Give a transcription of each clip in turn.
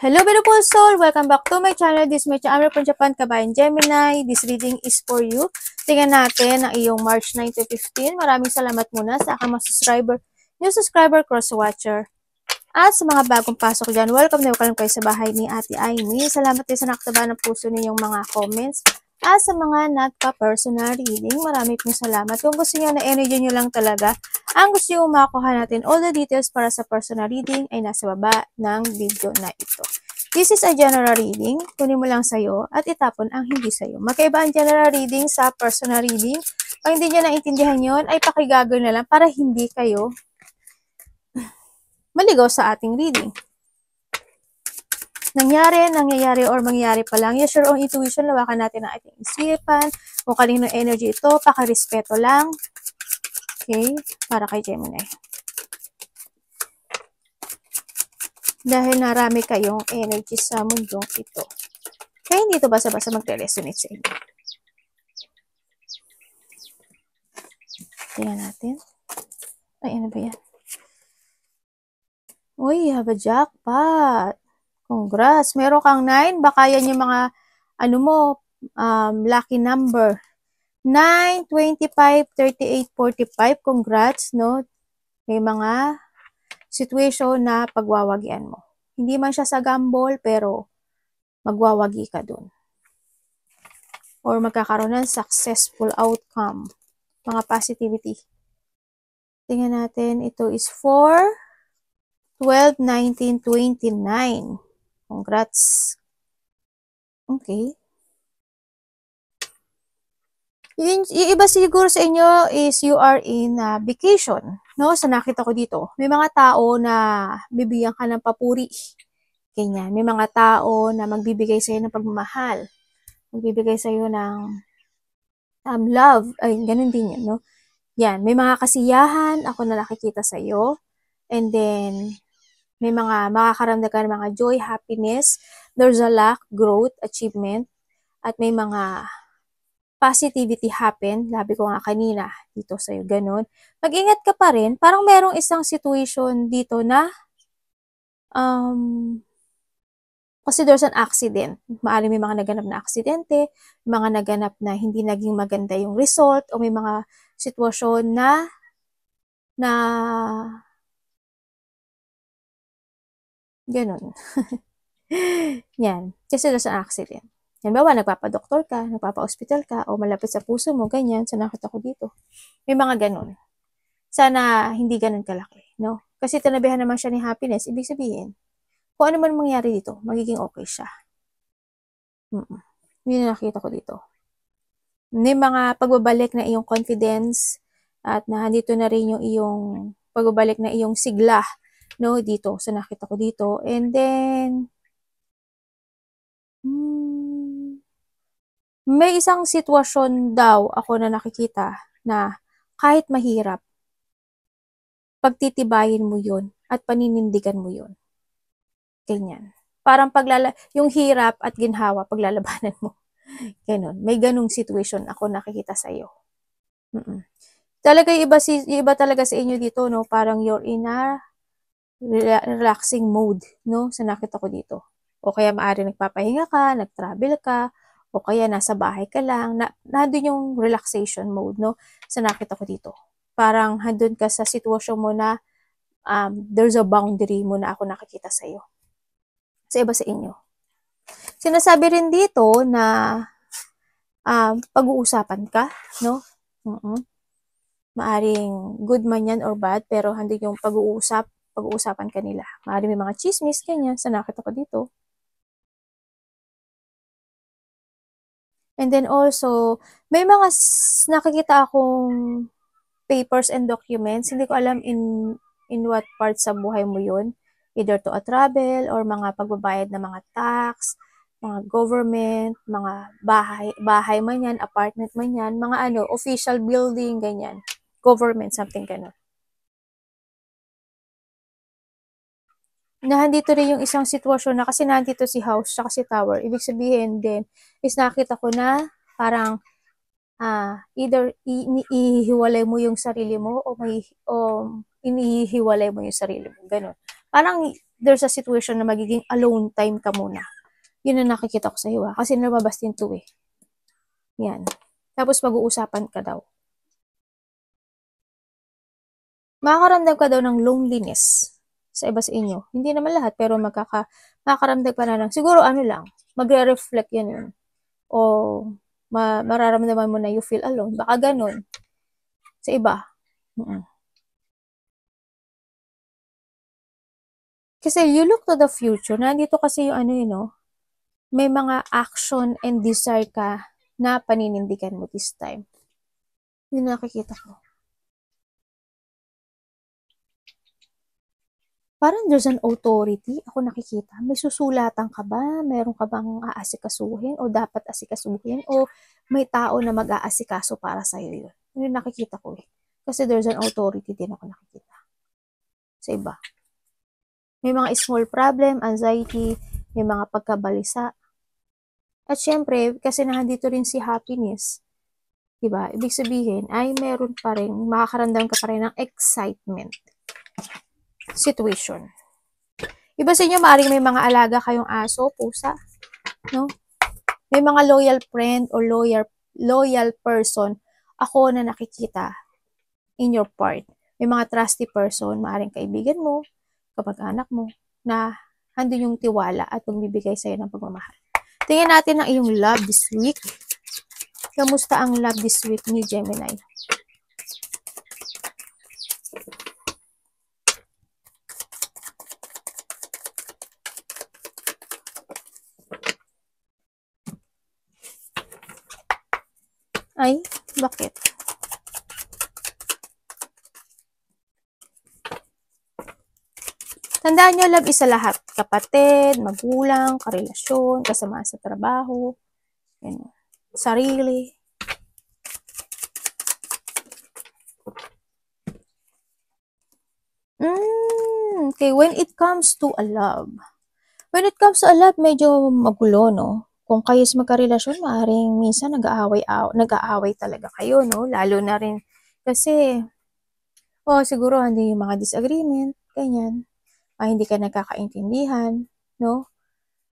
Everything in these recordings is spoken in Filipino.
Hello beautiful soul! Welcome back to my channel. This is my channel from Japan, Kabayan Gemini. This reading is for you. Tingnan natin ang iyong March 9 to 15. Maraming salamat muna sa aking mga subscriber, new subscriber, cross-watcher. At sa mga bagong pasok dyan, welcome na welcome kayo sa bahay ni Ate Aimee. Salamat din sa nakataba ng puso ninyong mga comments. At sa mga nagpa-personal reading, maraming pong salamat. Kung gusto niyo na energy nyo lang talaga, ang gusto nyo makuha natin, all the details para sa personal reading ay nasa baba ng video na ito. This is a general reading. Kunin mo lang sa'yo at itapon ang hindi sa'yo. Magkaiba ang general reading sa personal reading. Pag hindi nyo naintindihan yon, ay pakigagawin na lang para hindi kayo maligaw sa ating reading. Nangyayari or mangyayari pa lang. Use your own intuition. Lawakan natin ang ating isipan. Kung kanino energy ito, pakarespeto lang. Okay? Para kay Gemini. Dahil narami kayong energy sa mundong ito. Kaya hindi ito basta-basta magre-resonate sa inyo. Tingnan natin. Ay, ano ba yan? Uy, you have a jackpot. Congrats. Meron kang 9. Baka yan yung mga, lucky number. 9, 25, 38, 45. Congrats, no? May mga situation na pagwawagian mo. Hindi man siya sa gamble, pero magwawagi ka dun. Or magkakaroon ng successful outcome. Mga positivity. Tingnan natin. Ito is 4, 12, 19, 29. Congrats. Okay. Yung iba siguro sa inyo is you are in vacation. No? Sa nakita ko dito. May mga tao na bibigyan ka ng papuri. Ganyan. May mga tao na magbibigay sa iyo ng pagmamahal. Magbibigay sa iyo ng love. Ay, ganun din yan. No? Yan. May mga kasiyahan ako na nakikita sa iyo. And then, may mga makakaramdam ka ng mga joy, happiness, there's a luck, growth, achievement, at may mga positivity happen. Labi ko nga kanina dito sa'yo, ganun. Mag-ingat ka pa rin. Parang merong isang situation dito na kasi there's an accident. Maaaring may mga naganap na aksidente, mga naganap na hindi naging maganda yung result, o may mga sitwasyon na ganun. Yan. Kasi there's an accident. Halimbawa, nagpapadoktor ka, nagpapa-hospital ka, o malapit sa puso mo, ganyan. Sa nakita ko dito. May mga ganun. Sana hindi ganun kalaki, no? Kasi tinabihan naman siya ni happiness. Ibig sabihin, kung ano man mangyari dito, magiging okay siya. Yun yung nakita ko dito. May mga pagbabalik na iyong confidence, at nandito na rin yung iyong pagbabalik na iyong sigla, no, dito, sa nakita ko dito. And then, may isang sitwasyon daw ako na nakikita na kahit mahirap, pagtitibayin mo yun at paninindigan mo yun. Ganyan. Parang yung hirap at ginhawa, paglalabanan mo. Ganun. May ganung situation ako nakikita sa iyo. Talaga iba talaga sa inyo dito, no? Parang you're in a relaxing mode, no? Sa nakita ko dito. O kaya maaari nagpapahinga ka, nag-travel ka, o kaya nasa bahay ka lang, nandun yung relaxation mode, no? Sa nakita ko dito. Parang handun ka sa sitwasyon mo na there's a boundary mo na ako nakikita sa iyo. Sa iba sa inyo. Sinasabi rin dito na pag-uusapan ka, no? Maaring good man yan or bad, pero handun yung pag-uusapan ka nila. Maaring may mga chismis, ganyan, sa nakita ko dito. And then also, may mga nakikita akong papers and documents. Hindi ko alam in what part sa buhay mo yun. Either to a travel or mga pagbabayad ng mga tax, mga government, mga bahay man yan, apartment man yan, mga official building, ganyan. Government, something ganun. Nandito rin yung isang sitwasyon na kasi nandito si house tsaka si tower. Ibig sabihin din is nakita ko na parang either inihiwalay mo yung sarili mo o inihiwalay mo yung sarili mo. Ganun. Parang there's a situation na magiging alone time ka muna. Yun ang nakikita ko sa iyo, kasi nababas din to eh. Yan. Tapos mag-uusapan ka daw. Makakaramdam ka daw ng loneliness sa iba sa inyo. Hindi naman lahat, pero makakaramdam ka na lang. Siguro ano lang, magre-reflect yan yun. O mararamdaman mo na you feel alone. Baka ganun. Sa iba. Kasi you look to the future. Nandito kasi yung ano yun, no? May mga action and desire ka na paninindigan mo this time. Yun nakikita ko. Parang there's an authority. Ako nakikita. May susulatan ka ba? Meron ka bang aasikasuhin? O dapat asikasuhin? O may tao na mag-aasikaso para sa'yo yun? Yun nakikita ko eh. Kasi there's an authority din ako nakikita. Sa iba. May mga small problem, anxiety, may mga pagkabalisa. At syempre, kasi nandito rin si happiness. Diba? Ibig sabihin, ay meron pa rin, makakaramdam ka pa rin ng excitement situation. Iba sa inyo, maaaring may mga alaga kayong aso, pusa, no? May mga loyal friend or loyal person ako na nakikita in your part. May mga trusty person, maaaring kaibigan mo, kapag-anak mo, na handun yung tiwala at magbibigay sa'yo ng pagmamahal. Tingnan natin ang iyong love this week. Kamusta ang love this week ni Gemini? Ay, bakit? Tandaan nyo, love isa lahat. Kapatid, magulang, karelasyon, kasama sa trabaho, yan, sarili. Okay, when it comes to a love, medyo magulo, no? Kung kayo sa magkarelasyon, maaaring minsan nag-aaway talaga kayo, no? Lalo na rin kasi, siguro hindi yung mga disagreement, ganyan. Hindi ka nagkakaintindihan, no?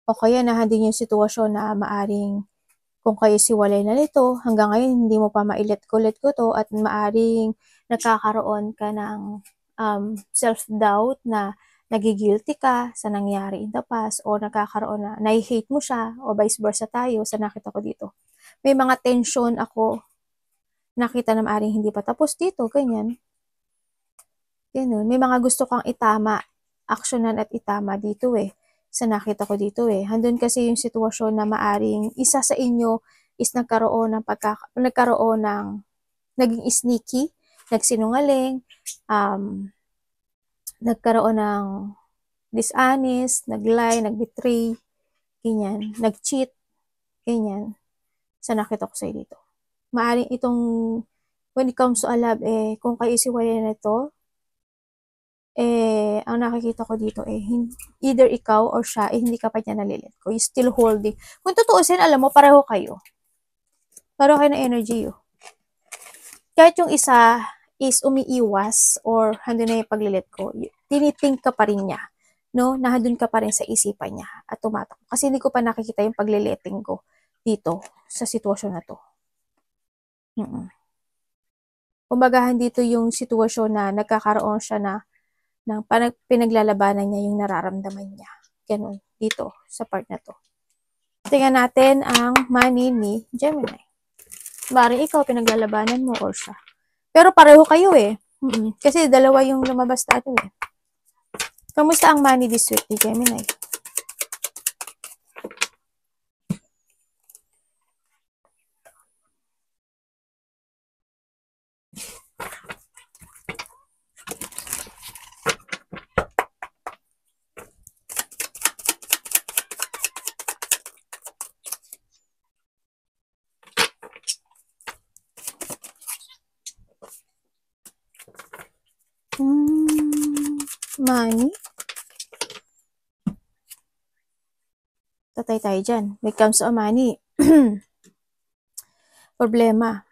O kaya nandun yung sitwasyon na maaring kung kayo siwalay na nito, hanggang ngayon hindi mo pa mailet ko to at maaring nagkakaroon ka ng self-doubt na nagigilty ka sa nangyari in the past o nagkakaroon na nai-hate mo siya o vice versa tayo sa nakita ko dito. May mga tension ako nakita na maaring hindi pa tapos dito, ganyan. Ganun. May mga gusto kang itama, aksyonan at itama dito eh. Sa nakita ko dito eh. Handun kasi yung sitwasyon na maaring isa sa inyo is nagkaroon ng naging sneaky, nagsinungaling, nagkaroon ng dishonest, nag-lie, nag-betray, ganyan, nag-cheat, ganyan. Sa nakita ko sa dito. Maaring itong when it comes to a love kung kayo siwalay na ito, ang nakikita ko dito either ikaw or siya, hindi ka pa niya nalilit ko. You still holding. Kung tutuusin, alam mo, pareho kayo. Pareho kayo ng energy yun. Kahit yung isa is umiiwas or handun na yung paglilit ko, tinithink ka pa rin niya. No? Nandun ka pa rin sa isipan niya at tumatak. Kasi hindi ko pa nakikita yung pagliliting ko dito sa sitwasyon na to. Kumbaga, dito yung sitwasyon na nagkakaroon siya na ng pinaglalabanan niya yung nararamdaman niya. Ganun, dito, sa part na to. Tingnan natin ang money ni Gemini. Bari ikaw, pinaglalabanan mo or siya. Pero pareho kayo eh. Kasi dalawa yung lumabas na ito eh. Kamusta ang money this week ni Gemini? Money. Tatay tayo dyan. When it comes to money. Problema.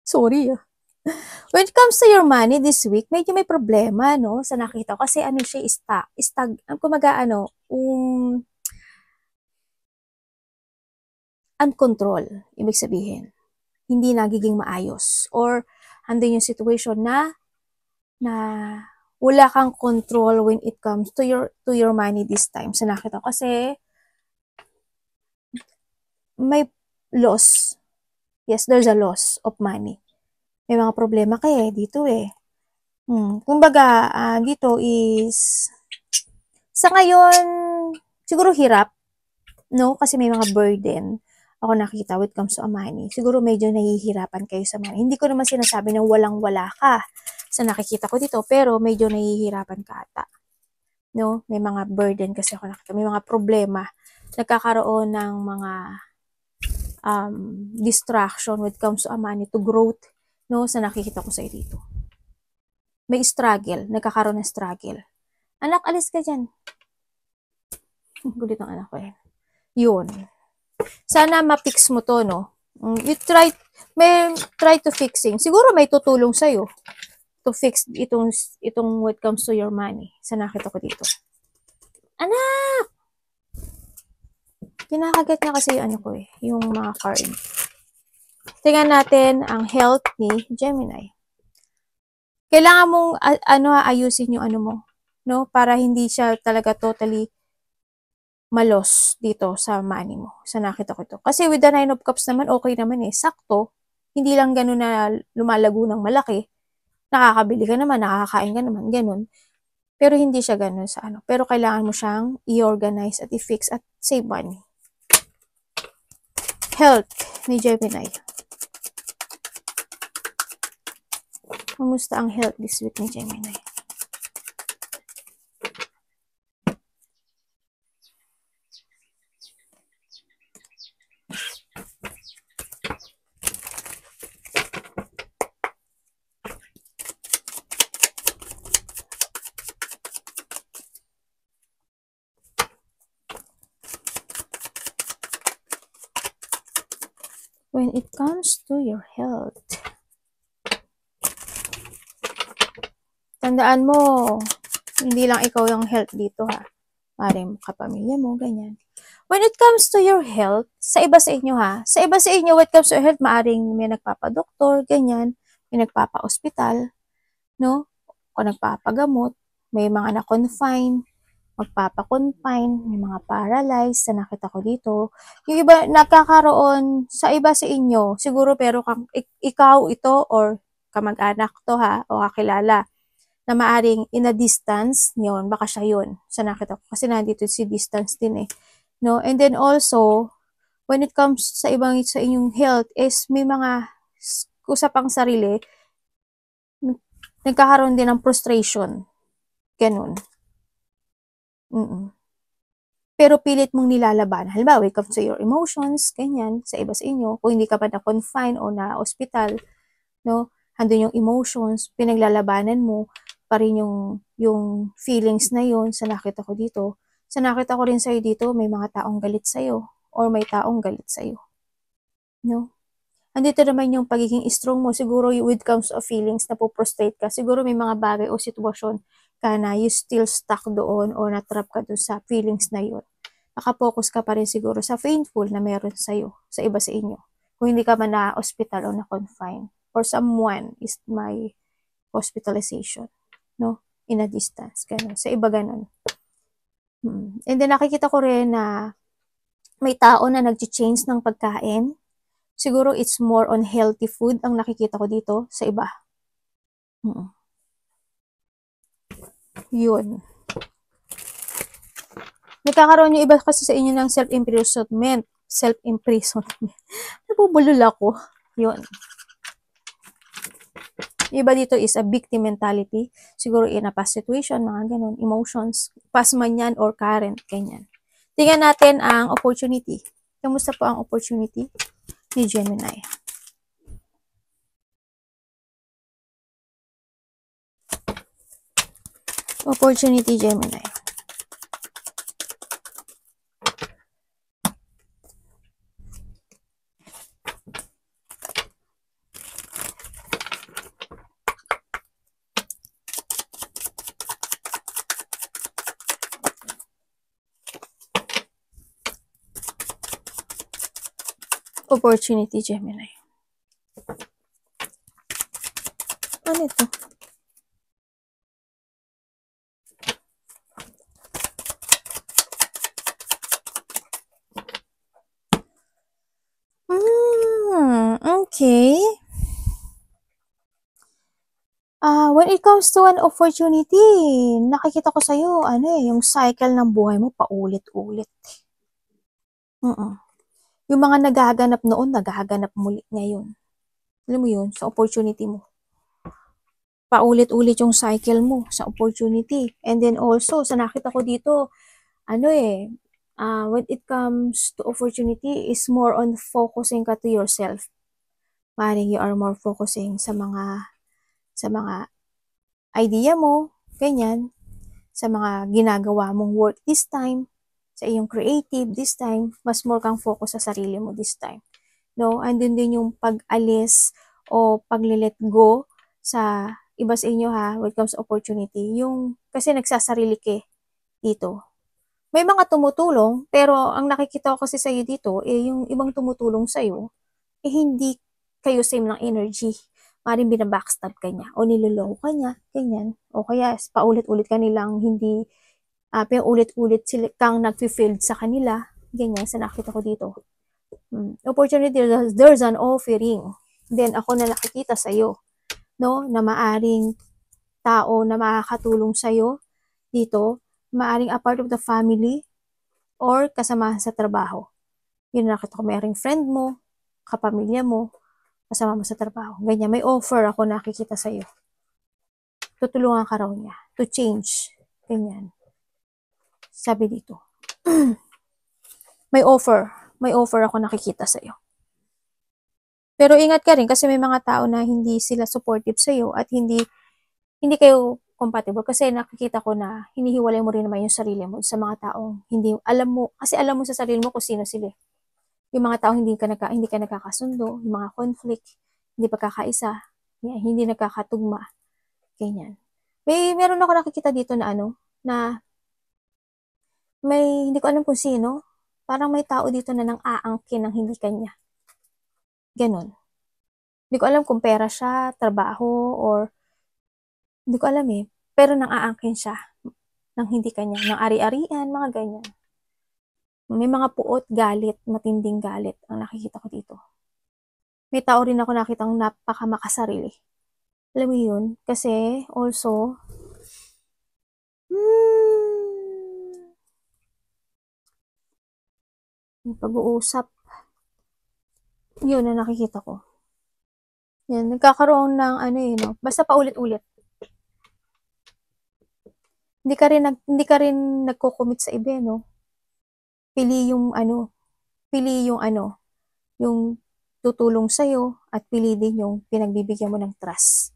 Sorry. When it comes to your money this week, medyo may problema, no? Sa nakita ko. Kasi ano siya, kumaga ano, uncontrol, ibig sabihin. Hindi nagiging maayos. Or, andun yung situation na wala kang control when it comes to your money this time. Sa nakita ko. Kasi, may loss. Yes, there's a loss of money. May mga problema kaya dito eh. Kumbaga, dito is, sa ngayon, siguro hirap, no? Kasi may mga burden ako nakita when it comes to money. Siguro medyo nahihirapan kayo sa money. Hindi ko naman sinasabi na walang-wala ka sa nakikita ko dito, pero medyo nahihirapan ka ata. No? May mga burden kasi ako nakita. May mga problema. Nagkakaroon ng mga distraction when it comes to money, to growth, no? Sa nakikita ko sa dito. May struggle. Nagkakaroon ng struggle. Anak, alis ka dyan. Gulit ng anak ko eh. Yun. Sana ma-fix mo to, no? You try to fixing. Siguro may tutulong sa'yo to fix itong when it comes to your money. Sa nakita ko dito. Anak! Kinakagat niya kasi yung ano ko eh, yung mga card. Tingnan natin ang health ni Gemini. Kailangan mong ayusin yung ano mo, no? Para hindi siya talaga totally malos dito sa money mo. Sa nakita ko ito. Kasi with the 9 of Cups naman, okay naman eh. Sakto. Hindi lang ganun na lumalago ng malaki. Nakakabili ka naman, nakakain ka naman, ganun. Pero hindi siya ganun sa ano. Pero kailangan mo siyang i-organize at i-fix at save money. Health ni Gemini. Kumusta ang health this week ni Gemini? When it comes to your health, tandaan mo, hindi lang ikaw yung health dito ha. Maring kapamilya mo, ganyan. When it comes to your health, sa iba sa inyo ha, sa iba sa inyo, when it comes to your health, maaring may nagpapadoktor, ganyan, may nagpapa-hospital, no? O nagpapagamot, may mga na-confine, magpapa-confine, may mga paralyzed, sa nakita ko dito. Yung iba, nagkakaroon sa iba sa inyo, siguro pero ikaw ito or kamag-anak to ha, o kakilala, na maaring in a distance, yun, baka siya yun, sa nakita ko. Kasi nandito si distance din eh. No? And then also, when it comes sa inyong health, is may mga usapang sarili, nagkakaroon din ng frustration. Ganun. Pero pilit mong nilalaban. Halimbawa, when it comes to your emotions, ganyan, sa iba sa inyo, kung hindi ka pa na-confine o na-hospital, no, handun yung emotions, pinaglalabanan mo, pa rin yung feelings na yun, sa nakita ko dito. Sa nakita ko rin sa'yo dito, may mga taong galit sa'yo, or may taong galit sa'yo. No? Andito naman yung pagiging strong mo, siguro when it comes to feelings, na po-prostrate ka, siguro may mga bagay o sitwasyon ka na you still stuck doon o na-trap ka doon sa feelings na yun. Nakapokus ka pa rin siguro sa painful na meron sa'yo, sa iba sa inyo. Kung hindi ka man na-hospital o na-confine, or someone is my hospitalization, no? In a distance, ganun. Sa iba ganun. And then nakikita ko rin na may tao na nag-change ng pagkain. Siguro it's more on healthy food ang nakikita ko dito sa iba. Yun. Nagkakaroon yung iba kasi sa inyo ng self-imprisonment. Nabubulol ako. Yun. Iba dito is a victim mentality. Siguro in a past situation, mga ganun, emotions, past man yan or current, ganyan. Tingnan natin ang opportunity. Kamusta po ang opportunity ni Gemini? Opportunity Gemini. Opportunity, Gemini. Ano ito? Okay. When it comes to an opportunity, nakikita ko sa'yo, yung cycle ng buhay mo, paulit-ulit. Yung mga naghaganap noon, naghaganap muli ngayon. Alam mo yun, sa opportunity mo. Paulit-ulit yung cycle mo sa opportunity. And then also, sa nakita ko dito, when it comes to opportunity, is more on focusing ka to yourself. Maring you are more focusing sa mga idea mo, ganyan, sa mga ginagawa mong work this time, sa iyong creative this time, mas more kang focus sa sarili mo this time. No? Andun din yung pag-alis o pag-let go sa iba sa inyo when it comes to opportunity. Yung, kasi nagsasarili ka dito. May mga tumutulong, pero ang nakikita ko kasi sa'yo dito, yung ibang tumutulong sa'yo, hindi kayo same ng energy. Maring binabackstab ka niya, o niloloko ka niya, ganyan. O kaya, paulit-ulit ka nilang hindi, paulit-ulit kang nag-failed sa kanila, ganyan, sa nakita ko dito. Opportunity, there's an offering. Then, ako na nakikita sa'yo, no, na maaring tao na makakatulong sa'yo dito, maaring a part of the family, or kasama sa trabaho. Yun nakita ko, mayroong friend mo, kapamilya mo, kasama mo sa trabaho. Ganyan, may offer ako nakikita sa'yo. Tutulungan ka raw niya to change. Ganyan. Sabi dito. May offer ako nakikita sa'yo. Pero ingat ka rin kasi may mga tao na hindi sila supportive sa'yo at hindi kayo compatible kasi nakikita ko na hinihiwalay mo rin naman yung sarili mo sa mga taong hindi alam mo sa sarili mo kung sino sila. Yung mga taong hindi ka nakakasundo, yung mga conflict, hindi pagkakaisa, hindi nagkakatugma, ganyan. Meron ako nakikita dito na may, hindi ko alam kung sino, parang may tao dito na nang aangkin ng hindi kanya. Ganon. Hindi ko alam kung pera siya, trabaho, or, hindi ko alam pero nang aangkin siya ng hindi kanya, ng ari-arian, mga ganyan. May mga puot, galit, matinding galit ang nakikita ko dito. May tao rin ako nakitang napakamakasarili. Alam mo yun? Kasi, also, yung pag-uusap, yun na nakikita ko. Yan, nagkakaroon ng basta paulit-ulit. Hindi ka rin nagko-commit sa iba, no? Pili yung yung tutulong sa'yo at pili din yung pinagbibigyan mo ng trust.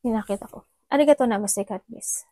Yung nakita ko. Arigato namaste, God bless.